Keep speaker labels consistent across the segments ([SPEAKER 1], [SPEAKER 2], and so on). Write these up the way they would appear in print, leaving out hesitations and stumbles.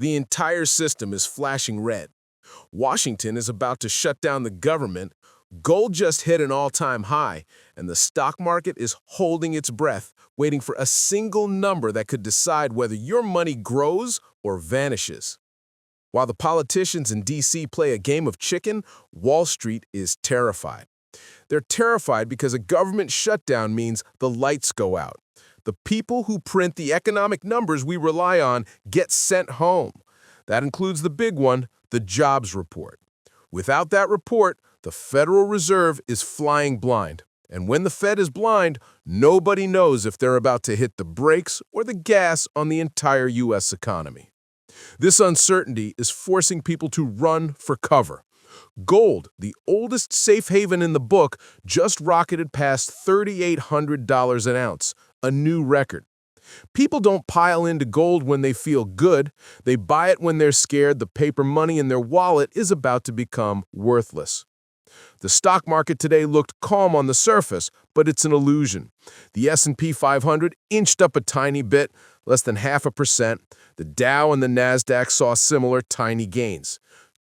[SPEAKER 1] The entire system is flashing red. Washington is about to shut down the government, gold just hit an all-time high, and the stock market is holding its breath, waiting for a single number that could decide whether your money grows or vanishes. While the politicians in D.C. play a game of chicken, Wall Street is terrified. They're terrified because a government shutdown means the lights go out. The people who print the economic numbers we rely on get sent home. That includes the big one, the jobs report. Without that report, the Federal Reserve is flying blind. And when the Fed is blind, nobody knows if they're about to hit the brakes or the gas on the entire U.S. economy. This uncertainty is forcing people to run for cover. Gold, the oldest safe haven in the book, just rocketed past $3,800 an ounce, a new record. People don't pile into gold when they feel good. They buy it when they're scared the paper money in their wallet is about to become worthless. The stock market today looked calm on the surface, but it's an illusion. The S&P 500 inched up a tiny bit, less than 0.5%. The Dow and the Nasdaq saw similar tiny gains.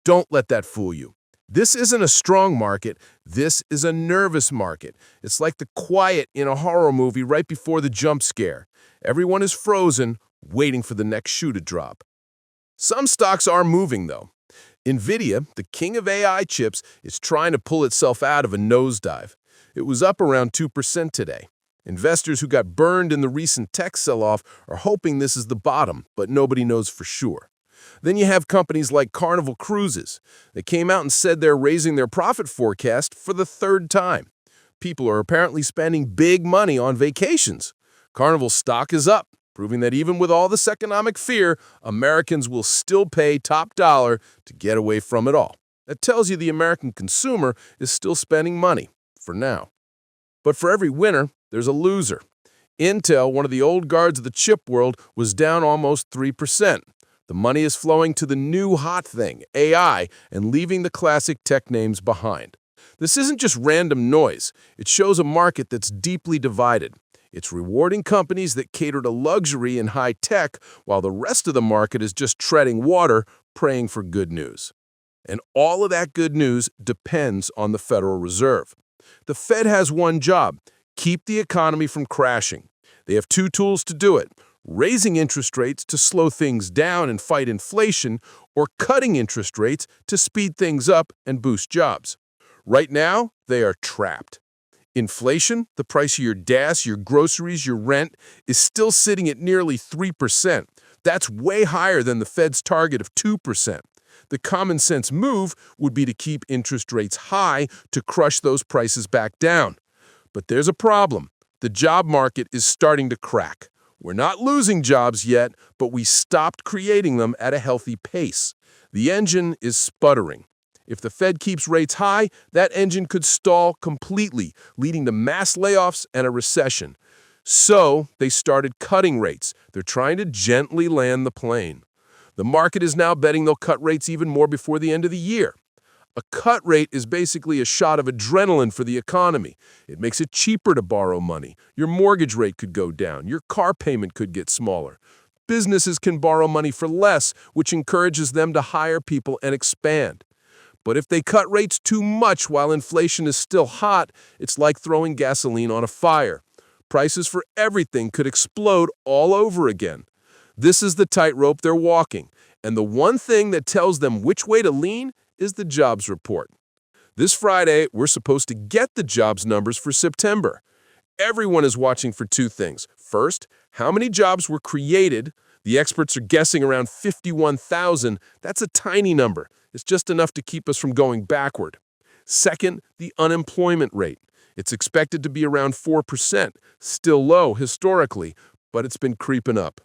[SPEAKER 1] Don't let that fool you. This isn't a strong market. This is a nervous market. It's like the quiet in a horror movie right before the jump scare. Everyone is frozen, waiting for the next shoe to drop. Some stocks are moving, though. Nvidia, the king of AI chips, is trying to pull itself out of a nosedive. It was up around 2% today. Investors who got burned in the recent tech sell-off are hoping this is the bottom, but nobody knows for sure. Then you have companies like Carnival Cruises. They came out and said they're raising their profit forecast for the third time. People are apparently spending big money on vacations. Carnival's stock is up, proving that even with all this economic fear, Americans will still pay top dollar to get away from it all. That tells you the American consumer is still spending money, for now. But for every winner, there's a loser. Intel, one of the old guards of the chip world, was down almost 3%. The money is flowing to the new hot thing, AI, and leaving the classic tech names behind. This isn't just random noise. It shows a market that's deeply divided. It's rewarding companies that cater to luxury and high tech, while the rest of the market is just treading water, praying for good news. And all of that good news depends on the Federal Reserve. The Fed has one job: keep the economy from crashing. They have two tools to do it: raising interest rates to slow things down and fight inflation, or cutting interest rates to speed things up and boost jobs. Right now, they are trapped. Inflation, the price of your gas, your groceries, your rent, is still sitting at nearly 3%. That's way higher than the Fed's target of 2%. The common sense move would be to keep interest rates high to crush those prices back down. But there's a problem. The job market is starting to crack. We're not losing jobs yet, but we stopped creating them at a healthy pace. The engine is sputtering. If the Fed keeps rates high, that engine could stall completely, leading to mass layoffs and a recession. So they started cutting rates. They're trying to gently land the plane. The market is now betting they'll cut rates even more before the end of the year. A cut rate is basically a shot of adrenaline for the economy. It makes it cheaper to borrow money. Your mortgage rate could go down. Your car payment could get smaller. Businesses can borrow money for less, which encourages them to hire people and expand. But if they cut rates too much while inflation is still hot, it's like throwing gasoline on a fire. Prices for everything could explode all over again. This is the tightrope they're walking, and the one thing that tells them which way to lean is the jobs report. This Friday, we're supposed to get the jobs numbers for September. Everyone is watching for two things. First, how many jobs were created? The experts are guessing around 51,000. That's a tiny number. It's just enough to keep us from going backward. Second, the unemployment rate. It's expected to be around 4%, still low historically, but it's been creeping up.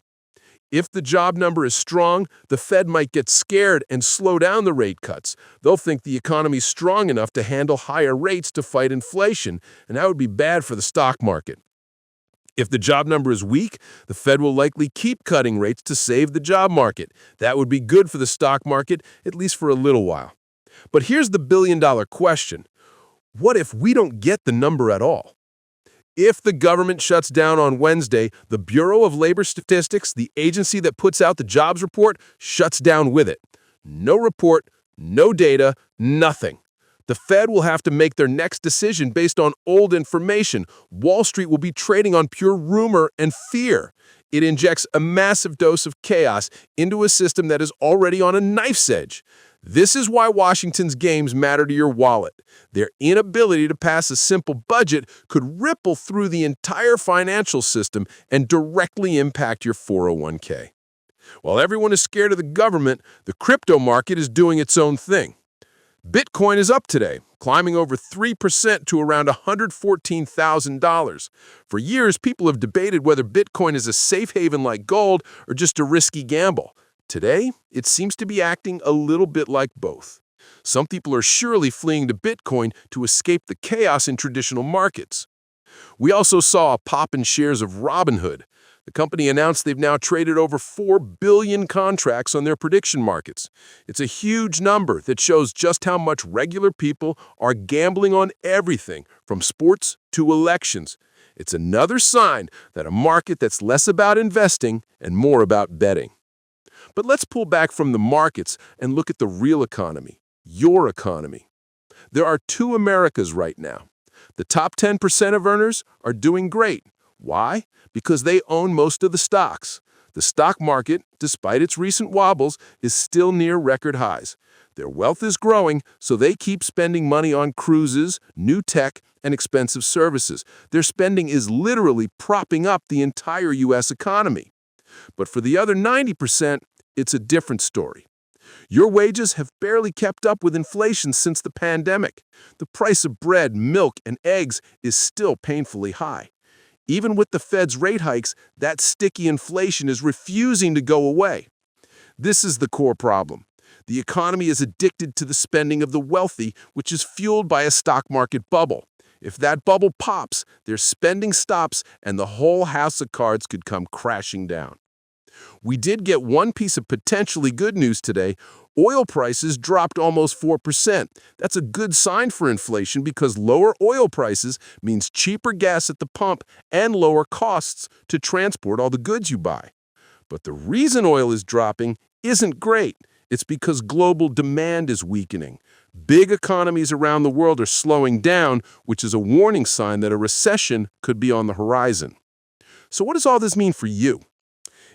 [SPEAKER 1] If the job number is strong, the Fed might get scared and slow down the rate cuts. They'll think the economy's strong enough to handle higher rates to fight inflation, and that would be bad for the stock market. If the job number is weak, the Fed will likely keep cutting rates to save the job market. That would be good for the stock market, at least for a little while. But here's the billion-dollar question. What if we don't get the number at all? If the government shuts down on Wednesday, the Bureau of Labor Statistics, the agency that puts out the jobs report, shuts down with it. No report, no data, nothing. The Fed will have to make their next decision based on old information. Wall Street will be trading on pure rumor and fear. It injects a massive dose of chaos into a system that is already on a knife's edge. This is why Washington's games matter to your wallet. Their inability to pass a simple budget could ripple through the entire financial system and directly impact your 401k. While everyone is scared of the government, the crypto market is doing its own thing. Bitcoin is up today, climbing over 3% to around $114,000. For years, people have debated whether Bitcoin is a safe haven like gold or just a risky gamble. Today, it seems to be acting a little bit like both. Some people are surely fleeing to Bitcoin to escape the chaos in traditional markets. We also saw a pop in shares of Robinhood. The company announced they've now traded over 4 billion contracts on their prediction markets. It's a huge number that shows just how much regular people are gambling on everything, from sports to elections. It's another sign that a market that's less about investing and more about betting. But let's pull back from the markets and look at the real economy, your economy. There are two Americas right now. The top 10% of earners are doing great. Why? Because they own most of the stocks. The stock market, despite its recent wobbles, is still near record highs. Their wealth is growing, so they keep spending money on cruises, new tech, and expensive services. Their spending is literally propping up the entire U.S. economy. But for the other 90%, it's a different story. Your wages have barely kept up with inflation since the pandemic. The price of bread, milk, and eggs is still painfully high. Even with the Fed's rate hikes, that sticky inflation is refusing to go away. This is the core problem. The economy is addicted to the spending of the wealthy, which is fueled by a stock market bubble. If that bubble pops, their spending stops and the whole house of cards could come crashing down. We did get one piece of potentially good news today. Oil prices dropped almost 4%. That's a good sign for inflation because lower oil prices means cheaper gas at the pump and lower costs to transport all the goods you buy. But the reason oil is dropping isn't great. It's because global demand is weakening. Big economies around the world are slowing down, which is a warning sign that a recession could be on the horizon. So what does all this mean for you?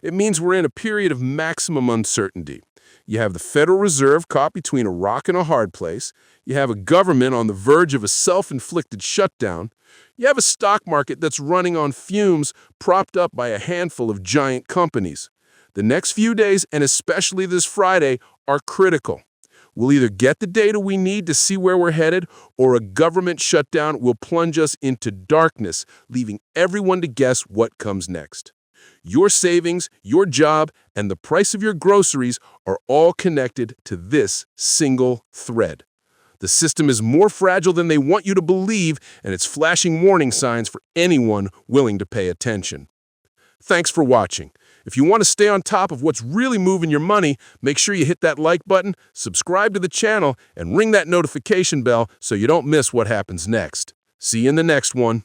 [SPEAKER 1] It means we're in a period of maximum uncertainty. You have the Federal Reserve caught between a rock and a hard place. You have a government on the verge of a self-inflicted shutdown. You have a stock market that's running on fumes, propped up by a handful of giant companies. The next few days, and especially this Friday, are critical. We'll either get the data we need to see where we're headed, or a government shutdown will plunge us into darkness, leaving everyone to guess what comes next. Your savings, your job, and the price of your groceries are all connected to this single thread. The system is more fragile than they want you to believe, and it's flashing warning signs for anyone willing to pay attention. Thanks for watching. If you want to stay on top of what's really moving your money, make sure you hit that like button, subscribe to the channel, and ring that notification bell so you don't miss what happens next. See you in the next one.